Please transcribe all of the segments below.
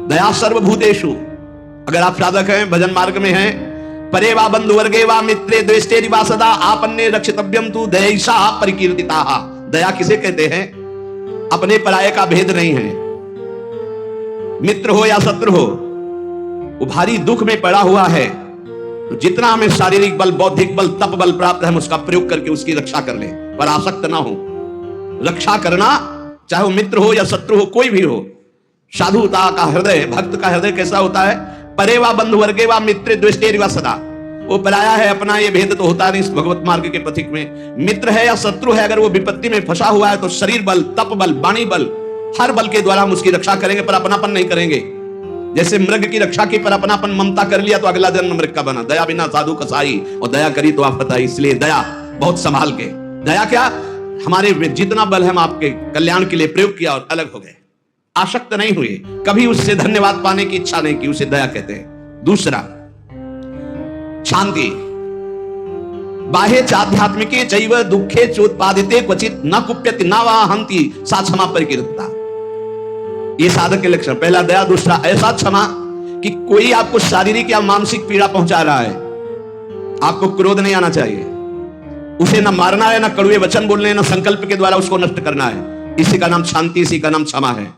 दया सर्वभूतेषु। अगर आप साधक हैं, भजन मार्ग में हैं, परे वा बंधु वर्गे वा मित्रे द्वेष्टेरि वा सदा आपन्ने रक्षितव्यम तु दयैषा परिकीर्तिताः। दया किसे कहते हैं? अपने पराये का भेद नहीं है। मित्र हो या शत्रु हो, वो भारी दुख में पड़ा हुआ है, तो जितना हमें शारीरिक बल, बौद्धिक बल, तप बल प्राप्त है, हम उसका प्रयोग करके उसकी रक्षा कर लें, पर आसक्त ना हो। रक्षा करना, चाहे वो मित्र हो या शत्रु हो, कोई भी हो। साधुता का हृदय, भक्त का हृदय कैसा होता है? परे वा बंधु वर्गे वा मित्र द्वेष्टेरि वा सदा। वो पराया है, अपना ये भेद तो होता नहीं इस भगवत मार्ग के पथिक में। मित्र है या शत्रु है, अगर वो विपत्ति में फंसा हुआ है तो शरीर बल, तप बल, वाणी बल, हर बल के द्वारा हम उसकी रक्षा करेंगे, पर अपनापन नहीं करेंगे। जैसे मृग की रक्षा की, पर अपनापन ममता कर लिया तो अगला जन्म मृग का बना। दया बिना साधु कसाई, और दया करी तो आफत आई। इसलिए दया बहुत संभाल के। दया क्या? हमारे जितना बल है हम आपके कल्याण के लिए प्रयोग किया और अलग हो गए, आसक्त नहीं हुए, कभी उससे धन्यवाद पाने की इच्छा नहीं की, उसे दया कहते हैं। दूसरा, शांति। बाह्य चाध्यात्मिके चैव दुखे चोत्पादिते क्वचित न कुप्यति न वा हंति सा क्षमा परिकीर्तिता। ये साधक के लक्षण। पहला दया, दूसरा ऐसा क्षमा कि कोई आपको शारीरिक या मानसिक पीड़ा पहुंचा रहा है, आपको क्रोध नहीं आना चाहिए, उसे न मारना है, न कड़वे वचन बोलने, न संकल्प के द्वारा उसको नष्ट करना है। इसी का नाम शांति, इसी का नाम क्षमा है।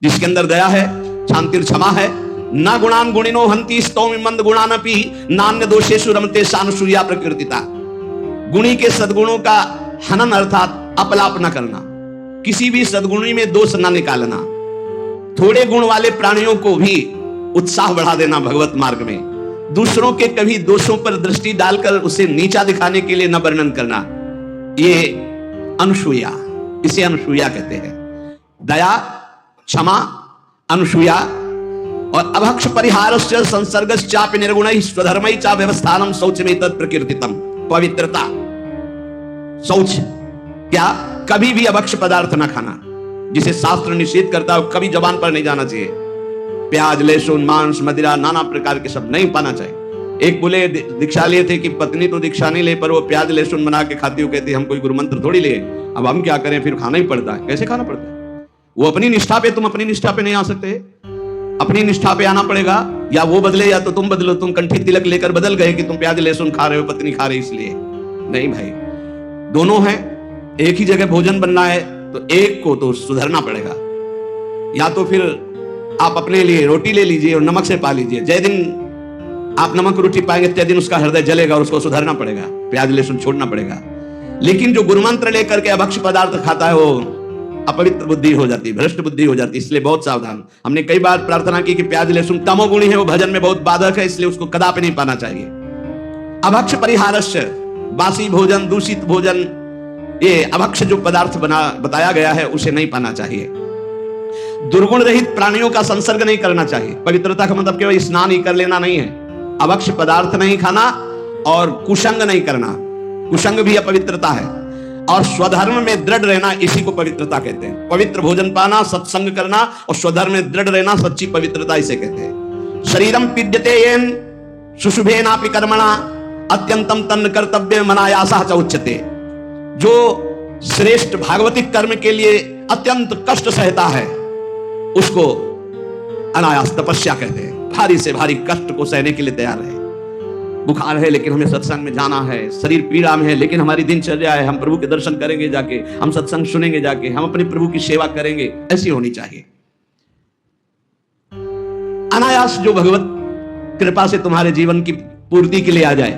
जिसके अंदर दया है, शांति क्षमा है। न गुणान गुणिनो हंति स्तौमि मंद गुणानपि नान्य दोषेषु रमते सानुसूया प्रकीर्तिता। गुणी के सद्गुणों का हनन अर्थात अपलाप न करना, किसी भी सद्गुणी में दोष न निकालना, थोड़े गुण वाले प्राणियों को भी उत्साह बढ़ा देना भगवत मार्ग में, दूसरों के कभी दोषों पर दृष्टि डालकर उसे नीचा दिखाने के लिए न वर्णन करना, ये अनुसूया, इसे अनुसूया कहते हैं। दया, क्षमा, अनुसूया और अभक्ष परिहारस्य संसर्गश्चापि निर्गुणैः स्वधर्मै च व्यवस्थानं शौचमेतत् प्रकीर्तितम्। पवित्रता, शौच क्या? कभी भी अभक्ष पदार्थ ना खाना, जिसे शास्त्र निषेध करता है, कभी जबान पर नहीं जाना चाहिए। प्याज, लहसुन, मांस, मदिरा, नाना प्रकार के सब नहीं पाना चाहिए। एक बोले दीक्षा लिए थे कि पत्नी तो दीक्षा नहीं ले, पर वो प्याज लहसुन बना के खाती हो, कहती हम कोई गुरु मंत्र थोड़ी लिए, अब हम क्या करें, फिर खाना ही पड़ता है। कैसे खाना पड़ता है? वो अपनी निष्ठा पे, तुम अपनी निष्ठा पे नहीं आ सकते। अपनी निष्ठा पे आना पड़ेगा, या वो बदले या तो तुम बदलो। तुम कंठी तिलक लेकर बदल गए कि तुम प्याज लहसुन खा रहे हो, पत्नी खा रही इसलिए नहीं भाई। दोनों हैं, एक ही जगह भोजन बनना है तो एक को तो सुधरना पड़ेगा। या तो फिर आप अपने लिए रोटी ले लीजिए और नमक से पा लीजिए। जय दिन आप नमक रोटी पाएंगे तय दिन उसका हृदय जलेगा और उसको सुधरना पड़ेगा, प्याज लहसुन छोड़ना पड़ेगा। लेकिन जो गुरुमंत्र लेकर के अभक्ष पदार्थ खाता है वो अपवित्र बुद्धि हो जाती, भ्रष्ट बुद्धि हो जाती। इसलिए बहुत सावधान। हमने कई बार प्रार्थना की कि प्याज लहसुन तमोगुणी है, वो भजन में बहुत बाधक है, इसलिए उसको कदापि नहीं पाना चाहिए। अभक्ष परिहारस्य, बासी भोजन, दूषित भोजन, ये अभक्ष जो पदार्थ बताया गया है उसे नहीं पाना चाहिए। दुर्गुण रहित प्राणियों का संसर्ग नहीं करना चाहिए। पवित्रता का मतलब केवल स्नान ही कर लेना नहीं है, अभक्ष पदार्थ नहीं खाना और कुसंग नहीं करना। कुसंग भी अपवित्रता है। और स्वधर्म में दृढ़ रहना, इसी को पवित्रता कहते हैं। पवित्र भोजन पाना, सत्संग करना और स्वधर्म में दृढ़ रहना सच्ची पवित्रता इसे कहते हैं। शरीरम पीड्यते येन शुशुभेनापि कर्मणा अत्यंतम तन्न कर्तव्य मनायासः च उच्यते। जो श्रेष्ठ भागवतिक कर्म के लिए अत्यंत कष्ट सहता है उसको अनायास तपस्या कहते हैं। भारी से भारी कष्ट को सहने के लिए तैयार है। बुखार है लेकिन हमें सत्संग में जाना है, शरीर पीड़ा में है लेकिन हमारी दिनचर्या है, हम प्रभु के दर्शन करेंगे जाके, हम सत्संग सुनेंगे जाके, हम अपने प्रभु की सेवा करेंगे, ऐसी होनी चाहिए। अनायास जो भगवत कृपा से तुम्हारे जीवन की पूर्ति के लिए आ जाए।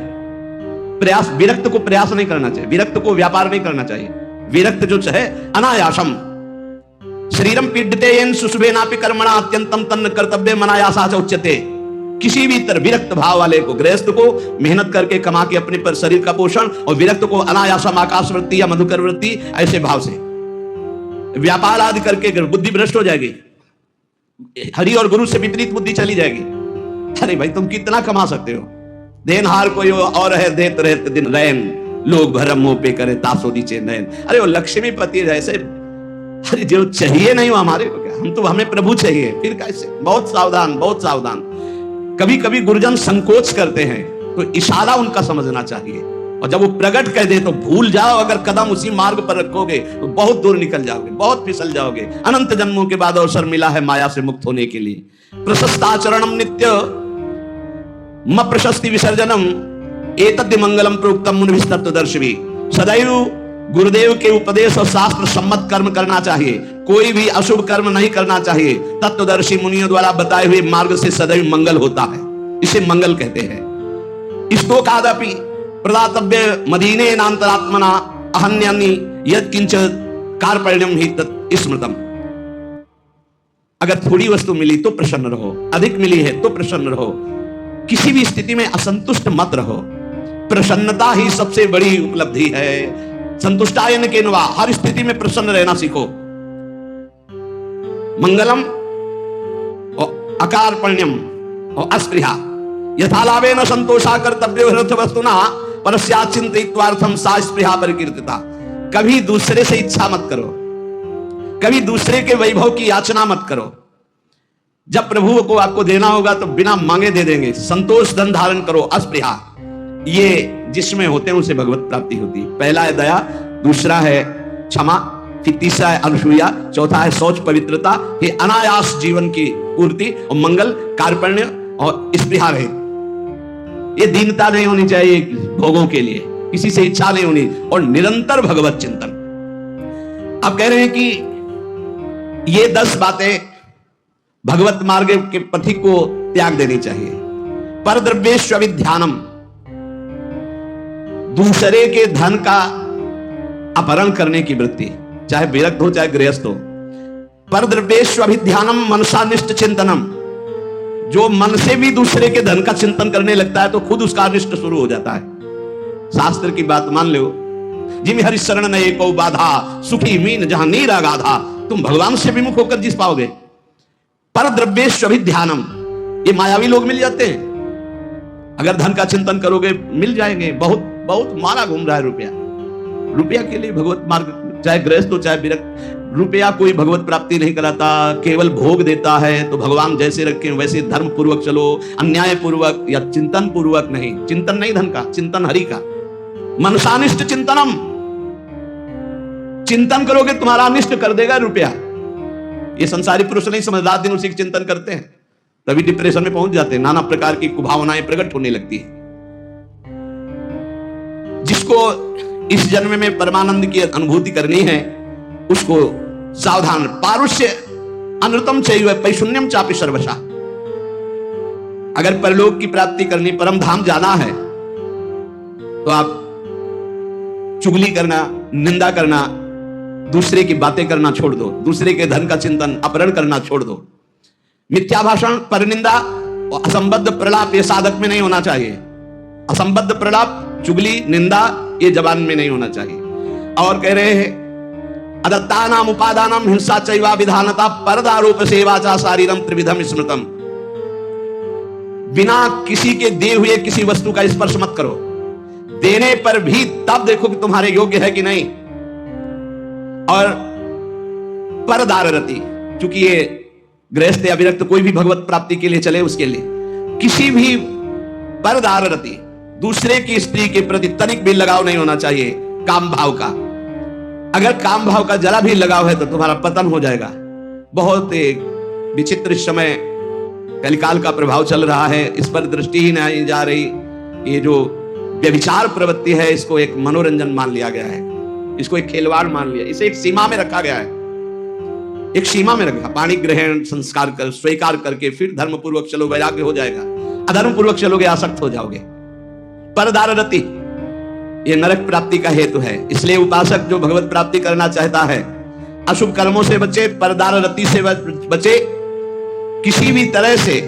प्रयास, विरक्त को प्रयास नहीं करना चाहिए, विरक्त को व्यापार नहीं करना चाहिए। विरक्त जो है अनायासम। शरीरम पीड्यते येन शुशुभेनापि कर्मणा अत्यंतम तन्न कर्तव्य मनायासा च उच्यते। किसी भी तरह विरक्त भाव वाले को, गृहस्थ को मेहनत करके कमा के अपने पर शरीर का पोषण, और विरक्त को अनायासम आकाश वृत्ति या मधुकर वृत्ति, ऐसे भाव से व्यापार आदि करके बुद्धि भ्रष्ट हो जाएगी, हरि और गुरु से विपरीत बुद्धि चली जाएगी। अरे भाई तुम कितना कमा सकते हो, देनहार कोई और है देत रहते दिन रैन, लोग भरम मुंह पे करे तासो नीचे नैन। अरे वो लक्ष्मीपति जैसे, अरे जो चाहिए नहीं वो हमारे को क्या, हम तो हमें प्रभु चाहिए, फिर कैसे। बहुत सावधान, बहुत सावधान। कभी कभी गुरुजन संकोच करते हैं तो इशारा उनका समझना चाहिए। और जब वो प्रकट कह दे तो भूल जाओ, अगर कदम उसी मार्ग पर रखोगे तो बहुत दूर निकल जाओगे, बहुत फिसल जाओगे। अनंत जन्मों के बाद अवसर मिला है माया से मुक्त होने के लिए। प्रशस्ताचरणम नित्य म प्रशस्ति विसर्जनम एतद्य मंगलम प्रोक्तम मुनिभिः तत्त्वदर्शिभिः। सदैव गुरुदेव के उपदेश और शास्त्र सम्मत कर्म करना चाहिए, कोई भी अशुभ कर्म नहीं करना चाहिए। तत्वदर्शी मुनियों द्वारा बताए हुए मार्ग से सदैव मंगल होता है, इसे मंगल कहते हैं। स्तोकादपि प्रदातव्य मदीने नान्तरात्मना अहन्यानि यत्किंच कार्पण्यम हि तत् स्मृतम। अगर थोड़ी वस्तु मिली तो प्रसन्न रहो, अधिक मिली है तो प्रसन्न रहो, किसी भी स्थिति में असंतुष्ट मत रहो। प्रसन्नता ही सबसे बड़ी उपलब्धि है। संतुष्टायन केनवा, हर स्थिति में प्रसन्न रहना सीखो। मंगलम और अकार्पण्यम और अस्पृहा यथालाभेन संतोषा कर्तव्यो हृत वस्तुना परस्याचिंतित्वार्थम सा स्पृहा परिकीर्तिता। कभी दूसरे से इच्छा मत करो, कभी दूसरे के वैभव की याचना मत करो। जब प्रभु को आपको देना होगा तो बिना मांगे दे देंगे। संतोष धन धारण करो, अस्पृहा, ये जिसमें होते हैं उसे भगवत प्राप्ति होती है। पहला है दया, दूसरा है क्षमा, फिर तीसरा है अनुसूया, चौथा है शौच पवित्रता, ये अनायास जीवन की पूर्ति, और मंगल कार्पण्य और स्पृहा रहे। ये दीनता नहीं होनी चाहिए भोगों के लिए, किसी से इच्छा नहीं होनी, और निरंतर भगवत चिंतन। आप कह रहे हैं कि ये 10 बातें भगवत मार्ग के पथिक को त्याग देनी चाहिए। पर द्रव्येष्वभिध्यानम, दूसरे के धन का अपहरण करने की वृत्ति, चाहे विरक्त हो चाहे गृहस्थ हो। पर द्रव्येष्वभिध्यानम मनसानिष्ट चिंतनम, जो मन से भी दूसरे के धन का चिंतन करने लगता है तो खुद उसका अनिष्ट शुरू हो जाता है। शास्त्र की बात मान लो, जिम हरि शरण न एको बाधा, सुखी मीन जहां नीर अगाधा। तुम भगवान से विमुख होकर जिस पाओगे। पर द्रव्येष्वभिध्यानम, ये मायावी लोग मिल जाते हैं। अगर धन का चिंतन करोगे मिल जाएंगे। बहुत बहुत मारा घूम रहा है रुपया, रुपया के लिए भगवत मार्ग, चाहे गृहस्थ हो चाहे विरक्त, रुपया कोई भगवत प्राप्ति नहीं कराता, केवल भोग देता है। तो भगवान जैसे रखें वैसे धर्म पूर्वक चलो, अन्याय पूर्वक या चिंतन पूर्वक नहीं। चिंतन नहीं धन का, चिंतन हरि का। मनसानिष्ट चिंतनम, चिंतन करोगे तुम्हारा अनिष्ट कर देगा रुपया। ये संसारी पुरुष नहीं समझ, रात दिन उसी का चिंतन करते हैं, तभी डिप्रेशन में पहुंच जाते हैं। नाना प्रकार की कुभावनाएं प्रकट होने लगती है। जिसको इस जन्म में परमानंद की अनुभूति करनी है उसको सावधान। पारुष्य अनृतम चैव पैशून्यम चापि सर्वशा। अगर परलोक की प्राप्ति करनी, परम धाम जाना है तो आप चुगली करना, निंदा करना, दूसरे की बातें करना छोड़ दो, दूसरे के धन का चिंतन अपहरण करना छोड़ दो। मिथ्या भाषण, परनिंदा और असंबद्ध प्रलाप ये साधक में नहीं होना चाहिए। असंबद्ध प्रलाप, चुगली, निंदा ये जबान में नहीं होना चाहिए। और कह रहे हैं अदत्तानाम उपादानम हिंसा चैवा विधानता परदारोप सेवाचा शारीरम त्रिविधम स्मृतम। बिना किसी के दिए हुए किसी वस्तु का स्पर्श मत करो। देने पर भी तब देखो कि तुम्हारे योग्य है कि नहीं। और परदाररति, चूंकि ये गृहस्थ या विरक्त कोई भी भगवत प्राप्ति के लिए चले, उसके लिए किसी भी परदाररति, दूसरे की स्त्री के प्रति तनिक भी लगाव नहीं होना चाहिए काम भाव का। अगर काम भाव का जरा भी लगाव है तो तुम्हारा पतन हो जाएगा। बहुत एक विचित्र समय कलिकाल का प्रभाव चल रहा है, इस पर दृष्टि ही नहीं जा रही। ये जो व्यभिचार प्रवृत्ति है इसको एक मनोरंजन मान लिया गया है, इसको एक खिलवाड़ मान लिया, इसे एक सीमा में रखा गया है, एक सीमा में रखा। पाणी ग्रहण संस्कार कर स्वीकार करके फिर धर्म पूर्वक चलो, वैराग्य हो जाएगा। अधर्म पूर्वक चलोगे आसक्त हो जाओगे। परदाररति ये नरक प्राप्ति का हेतु है। इसलिए उपासक जो भगवत प्राप्ति करना चाहता है अशुभ कर्मों से बचे, परदाररति से बचे। किसी भी तरह से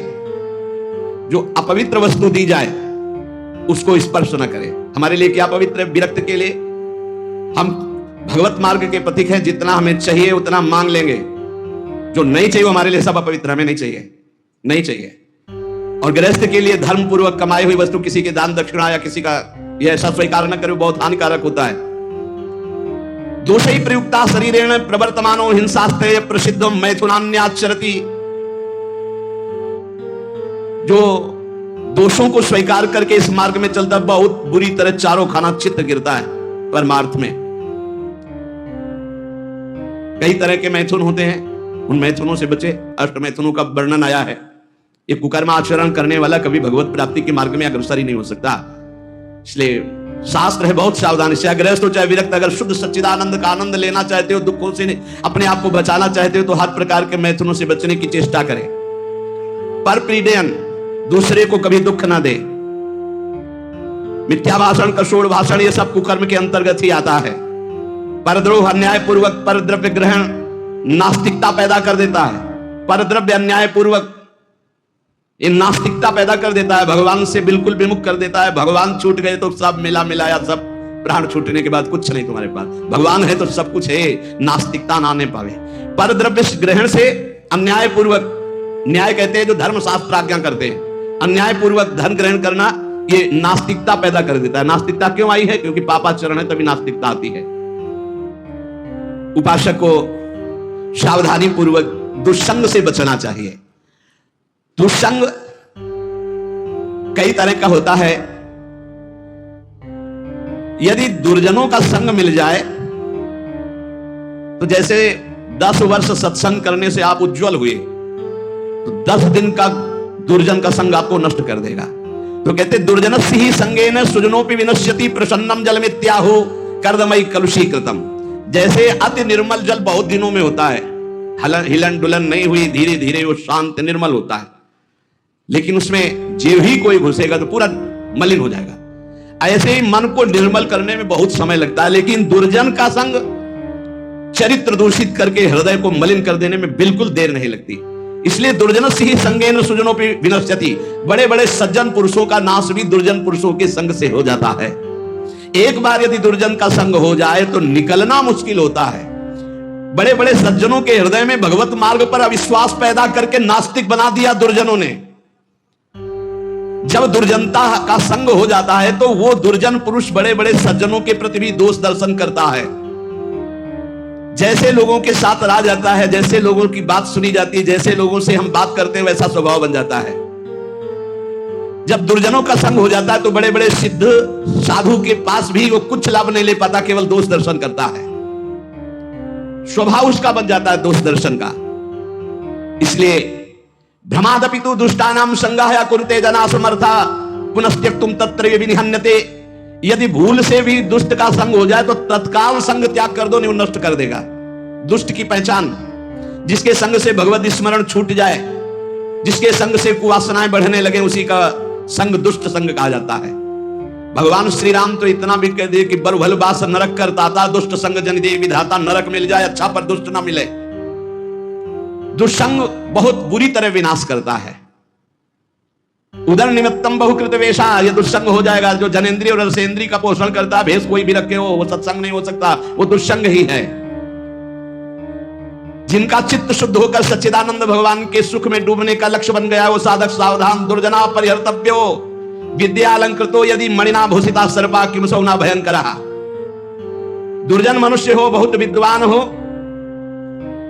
जो अपवित्र वस्तु दी जाए उसको स्पर्श न करे। हमारे लिए क्या पवित्र है? विरक्त के लिए हम भगवत मार्ग के पथिक हैं, जितना हमें चाहिए उतना मांग लेंगे। जो नहीं चाहिए हमारे लिए सब अपवित्र, हमें नहीं चाहिए, नहीं चाहिए। और गृहस्थ के लिए धर्म पूर्वक कमाई हुई वस्तु किसी के दान दक्षिणा या किसी का यह ऐसा स्वीकार न करे, बहुत हानिकारक होता है। दोषै प्रयुक्ता शरीरेण प्रवर्तमानो हिंसास्त्रेय प्रसिद्धम मैथुनान्याचरति। जो दोषों को स्वीकार करके इस मार्ग में चलता, बहुत बुरी तरह चारों खाना चित्त गिरता है परमार्थ में। कई तरह के मैथुन होते हैं, उन मैथुनों से बचे। अष्ट मैथुनों का वर्णन आया है। ये कुकर्म आचरण करने वाला कभी भगवत प्राप्ति के मार्ग में अग्रसर ही नहीं हो सकता। इसलिए शास्त्र है बहुत सावधानी से, गृहस्थ हो चाहे विरक्त, अगर शुद्ध सच्चिदानंद का आनंद लेना चाहते हो, दुखों से अपने आप को बचाना चाहते हो, तो हर प्रकार के मैथुनों से बचने की चेष्टा करें। पर प्रीडेयन, दूसरे को कभी दुख ना दे। मिथ्या भाषण, कशोर भाषण, ये सब कुकर्म के अंतर्गत ही आता है। परद्रोह, अन्याय पूर्वक परद्रव्य ग्रहण नास्तिकता पैदा कर देता है। परद्रव्य अन्याय पूर्वक ये नास्तिकता पैदा कर देता है, भगवान से बिल्कुल विमुख कर देता है। भगवान छूट गए तो सब मिला मिलाया, सब प्राण छूटने के बाद कुछ नहीं तुम्हारे पास। भगवान है तो सब कुछ है, नास्तिकता ना आने पावे। परद्रव्य ग्रहण से अन्याय पूर्वक, न्याय कहते हैं जो धर्म शास्त्र आज्ञा करते हैं, अन्याय पूर्वक धन ग्रहण करना, ये नास्तिकता पैदा कर देता है। नास्तिकता क्यों आई है? क्योंकि पापाचरण है, तभी नास्तिकता आती है। उपासक को सावधानी पूर्वक दुष्संग से बचना चाहिए। दुष्संग कई तरह का होता है। यदि दुर्जनों का संग मिल जाए तो जैसे 10 वर्ष सत्संग करने से आप उज्जवल हुए, तो 10 दिन का दुर्जन का संग आपको नष्ट कर देगा। तो कहते दुर्जनस्य ही संगेन सुजनोपि विनश्यति प्रसन्नम जलमित्याहु कर्दमयि कलुषीकृतम। जैसे अति निर्मल जल बहुत दिनों में होता है, हिलन डुलन नहीं हुई, धीरे धीरे वो शांत निर्मल होता है, लेकिन उसमें जो ही कोई घुसेगा तो पूरा मलिन हो जाएगा। ऐसे ही मन को निर्मल करने में बहुत समय लगता है, लेकिन दुर्जन का संग चरित्र दूषित करके हृदय को मलिन कर देने में बिल्कुल देर नहीं लगती। इसलिए दुर्जनस्य ही संगेन सुजनोपि विनश्यति, बड़े बड़े सज्जन पुरुषों का नाश भी दुर्जन पुरुषों के संग से हो जाता है। एक बार यदि दुर्जन का संग हो जाए तो निकलना मुश्किल होता है। बड़े बड़े सज्जनों के हृदय में भगवत मार्ग पर अविश्वास पैदा करके नास्तिक बना दिया दुर्जनों ने। जब दुर्जनता का संग हो जाता है तो वो दुर्जन पुरुष बड़े बड़े सज्जनों के प्रति भी दोष दर्शन करता है। जैसे लोगों के साथ रहा जाता है, जैसे लोगों की बात सुनी जाती है, जैसे लोगों से हम बात करते हैं, वैसा स्वभाव बन जाता है। जब दुर्जनों का संग हो जाता है तो बड़े बड़े सिद्ध साधु के पास भी वो कुछ लाभ नहीं ले पाता, केवल दोष दर्शन करता है। स्वभाव उसका बन जाता है दोष दर्शन का। इसलिए भ्रमादपि तु दुष्टानाम संगाया कुरुते जना समर्था पुनस्त्यक्तुम तत्र विनिहन्यते। यदि भूल से भी दुष्ट का संग हो जाए तो तत्काल संग त्याग कर दो, नहीं नष्ट कर देगा। दुष्ट की पहचान, जिसके संग से भगवत स्मरण छूट जाए, जिसके संग से कुवासनाएं बढ़ने लगे, उसी का संग दुष्ट संग कहा जाता है। भगवान श्री राम तो इतना भी कह दिए कि बर भल बास नरक करता था, दुष्ट संग जन दे विधाता। नरक मिल जाए अच्छा, पर दुष्ट ना मिले। दुष्संग बहुत बुरी तरह विनाश करता है। उदर निमित्तम बहुकृत वेशा, ये दुष्संग हो जाएगा। जो जनेन्द्रिय और रसेंद्रिय का पोषण करता है, भेष कोई भी रखे हो, वो सत्संग नहीं हो सकता, वो दुष्संग ही है। जिनका चित्त शुद्ध होकर सच्चिदानंद भगवान के सुख में डूबने का लक्ष्य बन गया, वो साधक सावधान। दुर्जना परिहर्तव्यो विद्यालंकृतो यदि मणिना भूषिता सर्पा किमसौ न भयंकरा। दुर्जन मनुष्य हो, बहुत विद्वान हो,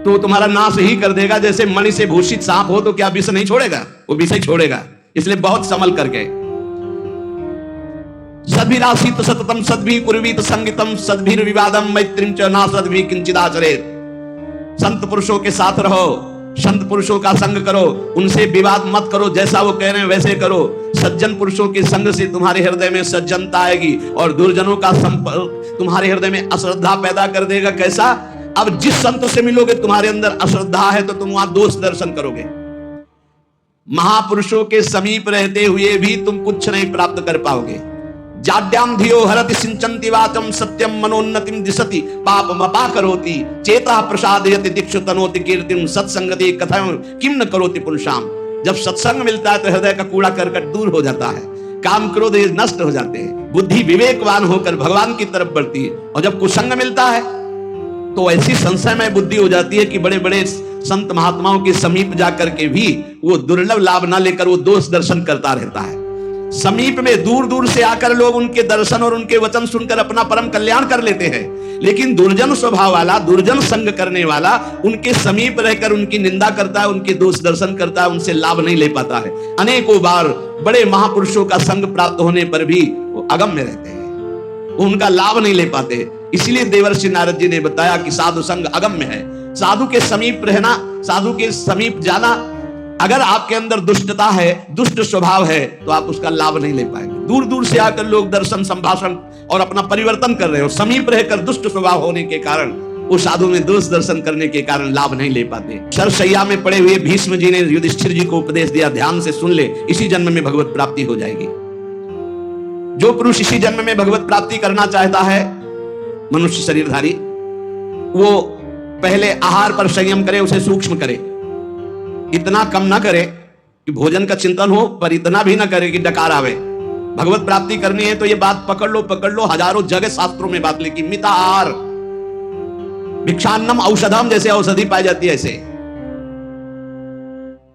तो तुम्हारा नाश ही कर देगा। जैसे मणि से भूषित सांप हो तो क्या विष नहीं छोड़ेगा? वो विष ही छोड़ेगा। इसलिए बहुत संभल करके। सद्भिरासीत सततम सद्भि कुर्वीत संगितम सद्भिर विवादम मैत्रीम च ना सद्भि किंचिदाचरेत्। संत पुरुषों के साथ रहो, संत पुरुषों का संग करो, उनसे विवाद मत करो, जैसा वो कह रहे हैं वैसे करो। सज्जन पुरुषों के संग से तुम्हारे हृदय में सज्जनता आएगी, और दुर्जनों का संपर्क तुम्हारे हृदय में अश्रद्धा पैदा कर देगा। कैसा? अब जिस संत से मिलोगे तुम्हारे अंदर अश्रद्धा है तो तुम वहां दोष दर्शन करोगे। महापुरुषों के समीप रहते हुए भी तुम कुछ नहीं प्राप्त कर पाओगे। जाड्याम धियो हरति सिंचन्ति वाचम सत्यम मनोन्नतिम दिशति पापमपा करोति चेता प्रसादयति दीक्षु तनोति कीर्तिम सत्संगति कथम किम न करोति पुरुषाम। जब सत्संग मिलता है तो हृदय का कूड़ा करकट दूर हो जाता है, काम क्रोध नष्ट हो जाते हैं, बुद्धि विवेकवान होकर भगवान की तरफ बढ़ती है। और जब कुसंग मिलता है तो ऐसी संशयमय बुद्धि हो जाती है कि बड़े बड़े संत महात्माओं के समीप जाकर के भी वो दुर्लभ लाभ ना लेकर वो दोष दर्शन करता रहता है। समीप में दूर दूर से आकर लोग उनके दर्शन और उनके वचन सुनकर अपना परम कल्याण कर लेते हैं, लेकिन दुर्जन स्वभाव वाला, दुर्जन संग करने वाला उनके समीप रहकर उनकी निंदा करता है, उनके दोष दर्शन करता है, उनसे लाभ नहीं ले पाता है। अनेकों बार बड़े महापुरुषों का संग प्राप्त होने पर भी वो अगम्य रहते हैं, उनका लाभ नहीं ले पाते। इसलिए देवर्षि नारद जी ने बताया कि साधु संग अगम्य है। साधु के समीप रहना, साधु के समीप जाना, अगर आपके अंदर दुष्टता है, दुष्ट स्वभाव है, तो आप उसका लाभ नहीं ले पाएंगे। दूर दूर से आकर लोग दर्शन, संभाषण और अपना परिवर्तन कर रहे हो, समीप रहकर दुष्ट स्वभाव होने के कारण, वो साधु में दोष दर्शन करने के कारण लाभ नहीं ले पाते। सरसैया में पड़े हुए भीष्म जी ने युधिष्ठिर जी को उपदेश दिया, ध्यान से सुन ले, इसी जन्म में भगवत प्राप्ति हो जाएगी। जो पुरुष इसी जन्म में भगवत प्राप्ति करना चाहता है, मनुष्य शरीरधारी, वो पहले आहार पर संयम करे, उसे सूक्ष्म करे, इतना कम ना करे कि भोजन का चिंतन हो, पर इतना भी ना करे कि डकार आवे। भगवत प्राप्ति करनी है तो ये बात पकड़ लो, हजारों जगह शास्त्रों में बात लिखी, मिताहार, भिक्षान्नम औषधम, जैसे औषधि पाई जाती है ऐसे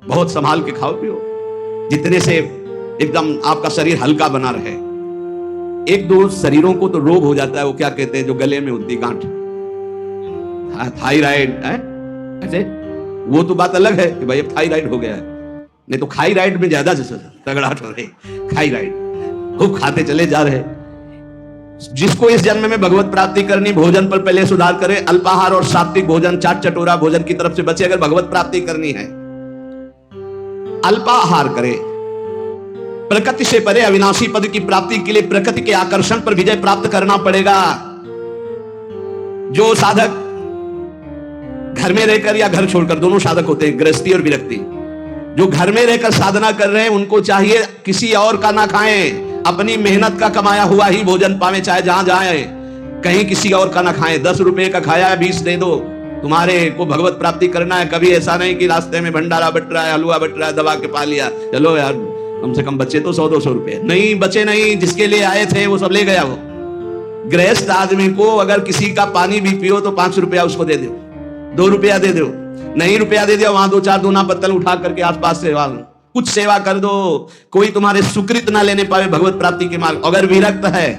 बहुत संभाल के खाओ पियो, जितने से एकदम आपका शरीर हल्का बना रहे। एक दो शरीरों को तो रोग हो जाता है, वो क्या कहते हैं, जो गले में होती गांठ, थायराइड है ऐसे, वो तो बात अलग है कि भाई अब थायराइड हो गया है, नहीं तो थायराइड में ज्यादा तगड़ाहट हो रही, थायराइड खूब खाते चले जा रहे। जिसको इस जन्म में भगवत प्राप्ति करनी, भोजन पर पहले सुधार करे, अल्पाहार और सात्विक भोजन, चाट चटोरा भोजन की तरफ से बचे। अगर भगवत प्राप्ति करनी है, अल्पाहार करे, प्रकृति से परे अविनाशी पद की प्राप्ति के लिए प्रकृति के आकर्षण पर विजय प्राप्त करना पड़ेगा। जो साधक घर में रहकर या घर छोड़कर, दोनों साधक होते हैं, गृहस्थी और विरक्ति, जो घर में रहकर साधना कर रहे हैं उनको चाहिए किसी और का ना खाएं, अपनी मेहनत का कमाया हुआ ही भोजन पावे, चाहे जहां जाए, कहीं किसी और का ना खाएं। 10 रुपए का खाया है, 20 दे दो, तुम्हारे को भगवत प्राप्ति करना है। कभी ऐसा नहीं कि रास्ते में भंडारा बट रहा है, हलवा बट रहा है, दबा के पा लिया, चलो यार कम से कम बचे तो 100-200 रुपए, नहीं बचे, नहीं, जिसके लिए आए थे वो सब ले गया। वो गृहस्थ आदमी को अगर किसी का पानी भी पियो तो 5 रुपया उसको दे दो, 2 रुपया दे दो, नहीं रुपया दे दिया, वहां 2-4 दोना पत्तल उठा करके आसपास सेवा, कुछ सेवा कर दो। कोई तुम्हारे सुकृत ना लेने पावे भगवत प्राप्ति के मार्ग। अगर विरक्त है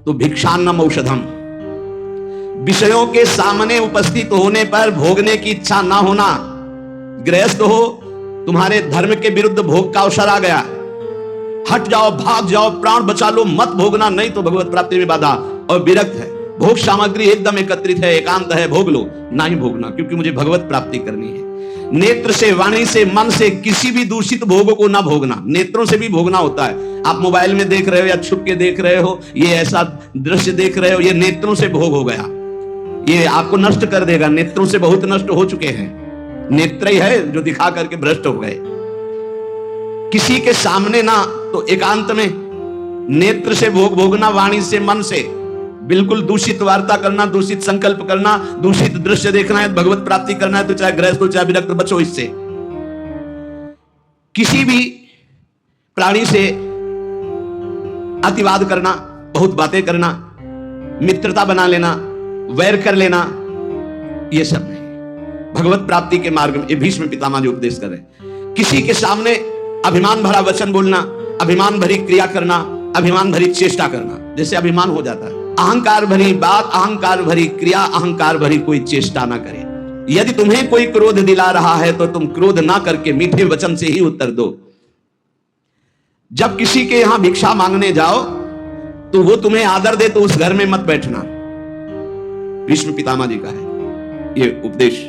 तो भिक्षान्नम औषधम, विषयों के सामने उपस्थित होने पर भोगने की इच्छा ना होना। गृहस्थ हो, तुम्हारे धर्म के विरुद्ध भोग का अवसर आ गया, हट जाओ, भाग जाओ, प्राण बचा लो, मत भोगना, नहीं तो भगवत प्राप्ति में बाधा। और विरक्त है, भोग सामग्री एकदम एकत्रित है, एकांत है, भोग लो, नहीं भोगना, क्योंकि मुझे भगवत प्राप्ति करनी है। नेत्र से, वाणी से, मन से किसी भी दूषित भोग को ना भोगना। नेत्रों से भी भोगना होता है, आप मोबाइल में देख रहे हो या छुप के देख रहे हो, ये ऐसा दृश्य देख रहे हो, ये नेत्रों से भोग हो गया, ये आपको नष्ट कर देगा। नेत्रों से बहुत नष्ट हो चुके हैं, नेत्र ही है जो दिखा करके भ्रष्ट हो गए। किसी के सामने ना, तो एकांत में नेत्र से भोग भोगना, वाणी से, मन से बिल्कुल दूषित वार्ता करना, दूषित संकल्प करना, दूषित दृश्य देखना है, भगवत प्राप्ति करना है तो चाहे गृहस्थ हो चाहे विरक्त, बचो इससे। किसी भी प्राणी से अतिवाद करना, बहुत बातें करना, मित्रता बना लेना, वैर कर लेना, ये सब नहीं। भगवत प्राप्ति के मार्ग में ये भीष्म पितामह जो उपदेश कर रहे हैं, किसी के सामने अभिमान भरा वचन बोलना, अभिमान भरी क्रिया करना, अभिमान भरी चेष्टा करना, जैसे अभिमान हो जाता है। अहंकार भरी बात, अहंकार भरी क्रिया, अहंकार भरी कोई चेष्टा ना करे। यदि तुम्हें कोई क्रोध दिला रहा है तो तुम क्रोध ना करके मीठे वचन से ही उत्तर दो। जब किसी के यहां भिक्षा मांगने जाओ तो वो तुम्हें आदर दे तो उस घर में मत बैठना, भीष्म पितामह जी का है ये उपदेश।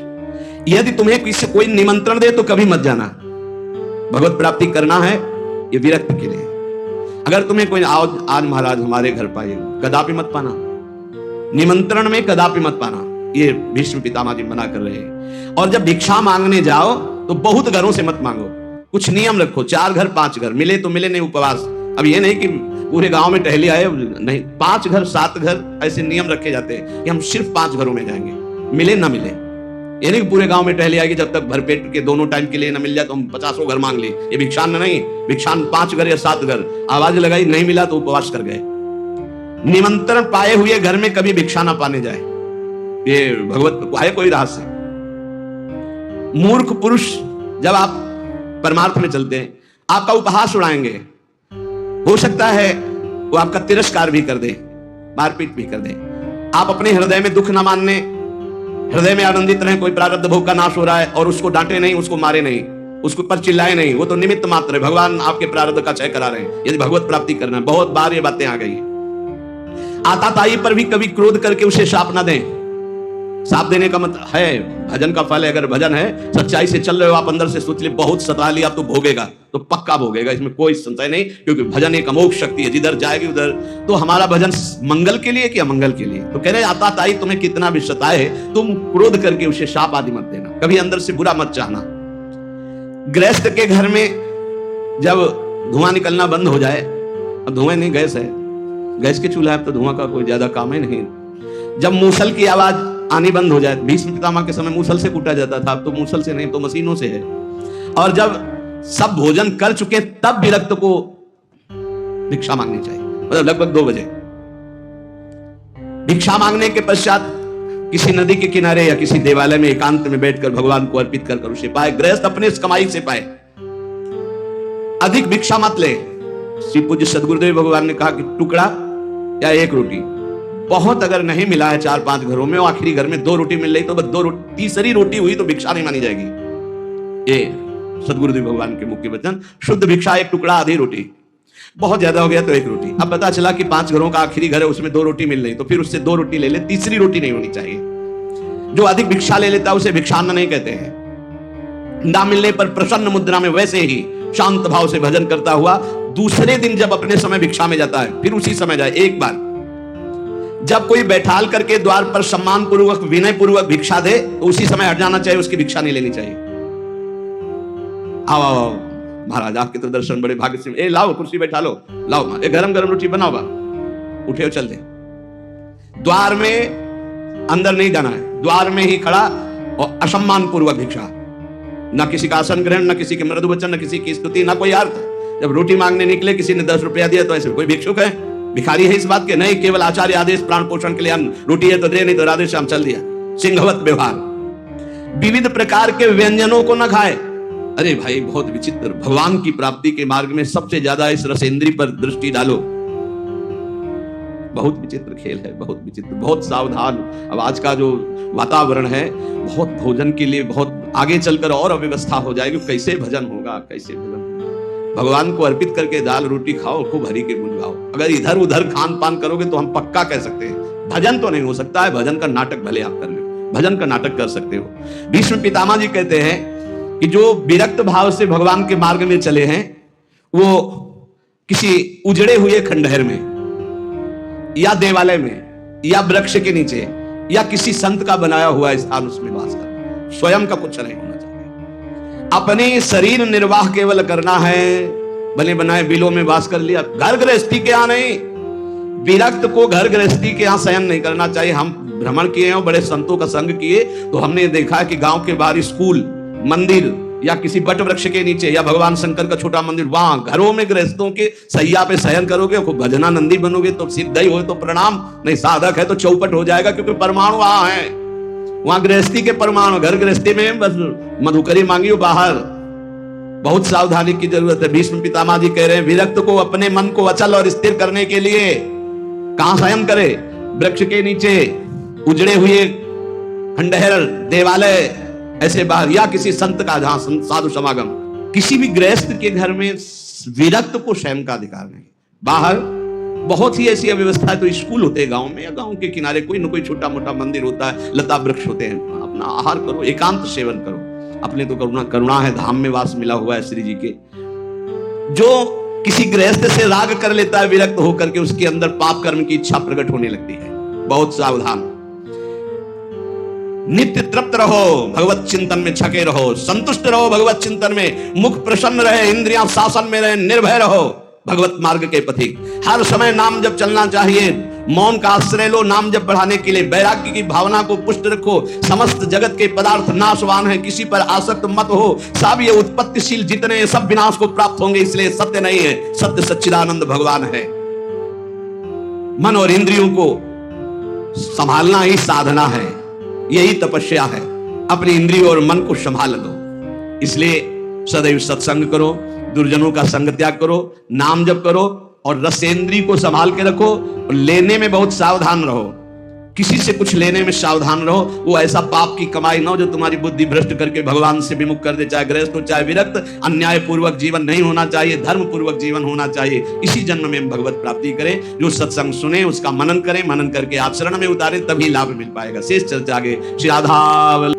यदि तुम्हें किसी कोई निमंत्रण दे तो कभी मत जाना। भगवत प्राप्ति करना है ये विरक्त के लिए। अगर तुम्हें कोई आज महाराज हमारे घर पाए, कदापि मत पाना, निमंत्रण में कदापि मत पाना, ये भीष्म पितामह जी मना कर रहे हैं। और जब भिक्षा मांगने जाओ तो बहुत घरों से मत मांगो, कुछ नियम रखो, 4 घर 5 घर, मिले तो मिले, नहीं उपवास। अब ये नहीं कि पूरे गांव में टहली आए, नहीं, 5 घर 7 घर ऐसे नियम रखे जाते हैं कि हम सिर्फ 5 घरों में जाएंगे, मिले ना मिले। ये नहीं कि पूरे गांव में टहली आएगी, जब तक भरपेट के दोनों टाइम के लिए ना मिल जाए तो हम 50 घर मांग ली। ये भिक्षान नहीं, भिक्षान 5 घर या 7 घर, आवाज लगाई नहीं मिला तो उपवास कर गए। निमंत्रण पाए हुए घर में कभी भिक्षा ना पाने जाए, ये भगवत है कोई रहस्य। मूर्ख पुरुष जब आप परमार्थ में चलते हैं, आपका उपहास उड़ाएंगे, हो सकता है वो आपका तिरस्कार भी कर दे, मारपीट भी कर दे। आप अपने हृदय में दुख ना मानने, हृदय में आनंदित रहें। कोई प्रारब्ध भोग का नाश हो रहा है और उसको डांटे नहीं, उसको मारे नहीं, उसके ऊपर चिल्लाए नहीं, वो तो निमित्त मात्र है। भगवान आपके प्रारब्ध का क्षय करा रहे हैं। यदि भगवत प्राप्ति करना है, बहुत बार ये बातें आ गई है। आताताई पर भी कभी क्रोध करके उसे शाप ना दें। साप देने का मतलब है भजन का फल है। अगर भजन है, सच्चाई से चल रहे हो, आप अंदर से सोच ले बहुत सता लिया तो भोगेगा, तो पक्का भोगेगा, इसमें कोई संशय नहीं। क्योंकि भजन एक अमोघ शक्ति है, जिधर जाएगी उधर। तो हमारा भजन मंगल के लिए कि अमंगल के लिए? तो कह रहे आताताई तुम्हें कितना भी सताए, तुम क्रोध करके उसे शाप आदि मत देना, कभी अंदर से बुरा मत चाहना। गृहस्थ के घर में जब धुआं निकलना बंद हो जाए, अब धुआं नहीं, गैस है, गैस के चूल्हा है तो धुआं का कोई ज्यादा काम ही नहीं। जब मूसल की आवाज आनी बंद हो जाए, भीष्म पितामह के समय मूसल से कूटा जाता था, अब तो मूसल से नहीं, तो मशीनों से है। और जब सब भोजन कर चुके तब विरक्त को भिक्षा मांगनी चाहिए, मतलब लगभग 2 बजे। भिक्षा मांगने के पश्चात किसी नदी के किनारे या किसी देवालय में एकांत में बैठकर भगवान को अर्पित कर उसे पाए। गृहस्थ अपने कमाई से पाए, अधिक भिक्षा मत ले। श्री पूज्य सदगुरुदेव भगवान ने कहा कि टुकड़ा या 1 रोटी, बहुत अगर नहीं मिला है 4-5 घरों में, और आखिरी घर में 2 रोटी मिल रही तो बस 2 रोटी, तीसरी रोटी हुई तो भिक्षा नहीं मानी जाएगी। ये सदगुरुदेव भगवान के मुख्य वचन। शुद्ध भिक्षा 1 टुकड़ा, आधी रोटी। बहुत ज्यादा हो गया तो 1 रोटी। अब पता चला कि 5 घरों का आखिरी घर है, उसमें 2 रोटी मिल रही, तो फिर उससे 2 रोटी ले ले, तीसरी रोटी नहीं होनी चाहिए। जो अधिक भिक्षा ले लेता है उसे भिक्षान्न नहीं कहते हैं। ना मिलने पर प्रसन्न मुद्रा में वैसे ही शांत भाव से भजन करता हुआ दूसरे दिन जब अपने समय भिक्षा में जाता है, फिर उसी समय जाए। एक बार जब कोई बैठाल करके द्वार पर सम्मान पूर्वक विनय पूर्वक भिक्षा दे तो उसी समय हट जाना चाहिए, उसकी भिक्षा नहीं लेनी चाहिए। आओ आओ महाराज, आपके तो दर्शन बड़े भाग्य से। ए लाओ कुर्सी बैठा लो, लाओ गरम गरम रोटी बनाओ, उठे हो चल दे। द्वार में अंदर नहीं जाना है, द्वार में ही खड़ा और असम्मान पूर्वक भिक्षा। ना किसी का आसन ग्रहण, ना किसी के मृदु वचन, ना किसी की स्तुति, ना कोई अर्थ। जब रोटी मांगने निकले, किसी ने 10 रुपया दिया तो ऐसे कोई भिक्षुक है, भिखारी है इस बात के? नहीं, केवल आचार्य आदेश, प्राण पोषण के लिए अन्न, रोटी है तो दे, नहीं तो राधे श्याम चल दिया। सिंहवत व्यवहार। विविध प्रकार के व्यंजनों को न खाए। अरे भाई बहुत विचित्र। भगवान की प्राप्ति के मार्ग में सबसे ज्यादा इस रसेंद्री पर दृष्टि डालो। बहुत विचित्र खेल है, बहुत विचित्र, बहुत सावधान। अब आज का जो वातावरण है, बहुत भोजन के लिए बहुत आगे चलकर और अव्यवस्था हो जाएगी। कैसे भजन होगा, कैसे भजन होगा? भगवान को अर्पित करके दाल रोटी खाओ, खूब हरि के गुण गाओ। अगर इधर उधर खान पान करोगे तो हम पक्का कह सकते हैं भजन तो नहीं हो सकता है। भजन का नाटक भले आप कर लो, भजन का नाटक कर सकते हो। भीष्म पितामह जी कहते हैं कि जो विरक्त भाव से भगवान के मार्ग में चले हैं, वो किसी उजड़े हुए खंडहर में या देवालय में या वृक्ष के नीचे या किसी संत का बनाया हुआ स्थान, उसमें वास कर, स्वयं का कुछ नहीं होना चाहिए। अपने शरीर निर्वाह केवल करना है। बने बनाए बिलों में वास कर लिया, घर गृहस्थी के यहाँ नहीं। विरक्त को घर गृहस्थी के यहाँ शयन नहीं करना चाहिए। हम भ्रमण किए हैं, बड़े संतों का संग किए, तो हमने देखा है कि गांव के बाहर स्कूल, मंदिर या किसी बट वृक्ष के नीचे या भगवान शंकर का छोटा मंदिर, वहां घरों में गृहस्थों के सैया पे शयन करोगे, खूब भजनानंदी बनोगे तो सिद्ध ही हो तो प्रणाम, नहीं साधक है तो चौपट हो जाएगा। क्योंकि परमाणु वहां है, वहां गृहस्थी के परमाणु। घर गृहस्थी में बस मधुकरी मांगी हो बाहर। बहुत सावधानी की जरूरत है। भीष्म पितामह जी कह रहे हैं विरक्त को अपने मन को अचल और स्थिर करने के लिए कहां शयन करे? वृक्ष के नीचे, उजड़े हुए खंडहर, देवालय, ऐसे बाहर, या किसी संत का जहां साधु समागम। किसी भी गृहस्थ के घर में विरक्त को शयन का अधिकार नहीं। बाहर बहुत ही ऐसी अव्यवस्था है, तो स्कूल होते हैं गांव में या गांव के किनारे कोई न कोई छोटा मोटा मंदिर होता है, लता वृक्ष होते हैं। अपना आहार करो, एकांत सेवन करो। अपने तो करुणा है, धाम में वास मिला हुआ है श्री जी के। जो किसी गृहस्थ से राग कर लेता है विरक्त होकर के, उसके अंदर पाप कर्म की इच्छा प्रकट होने लगती है। बहुत सावधान। नित्य तृप्त रहो, भगवत चिंतन में छके रहो, संतुष्ट रहो भगवत चिंतन में, मुख प्रसन्न रहे, इंद्रियां शासन में रहे, निर्भय रहो भगवत मार्ग के पथिक। हर समय नाम जप चलना चाहिए। मौन का आश्रय लो नाम जप बढ़ाने के लिए। वैराग्य की भावना को पुष्ट रखो। समस्त जगत के पदार्थ नाशवान है, किसी पर आसक्त मत हो। सब ये उत्पत्तिशील जितने सब विनाश को प्राप्त होंगे, इसलिए सत्य नहीं है, सत्य सच्चिदानंद भगवान है। मन और इंद्रियों को संभालना ही साधना है, यही तपस्या है। अपनी इंद्रियों और मन को संभाल लो। इसलिए सदैव सत्संग करो, दुर्जनों का संग त्याग करो, नाम जप करो, और रसेंद्री को संभाल के रखो, और लेने में बहुत सावधान रहो। किसी से कुछ लेने में सावधान रहो, वो ऐसा पाप की कमाई ना हो जो तुम्हारी बुद्धि भ्रष्ट करके भगवान से विमुख कर दे। चाहे गृहस्थ हो चाहे विरक्त, अन्याय पूर्वक जीवन नहीं होना चाहिए, धर्म पूर्वक जीवन होना चाहिए। इसी जन्म में हम भगवत प्राप्ति करें। जो सत्संग सुने उसका मनन करें, मनन करके आचरण में उतारे, तभी लाभ मिल पाएगा। शेष चर्चा आगे। श्री राधा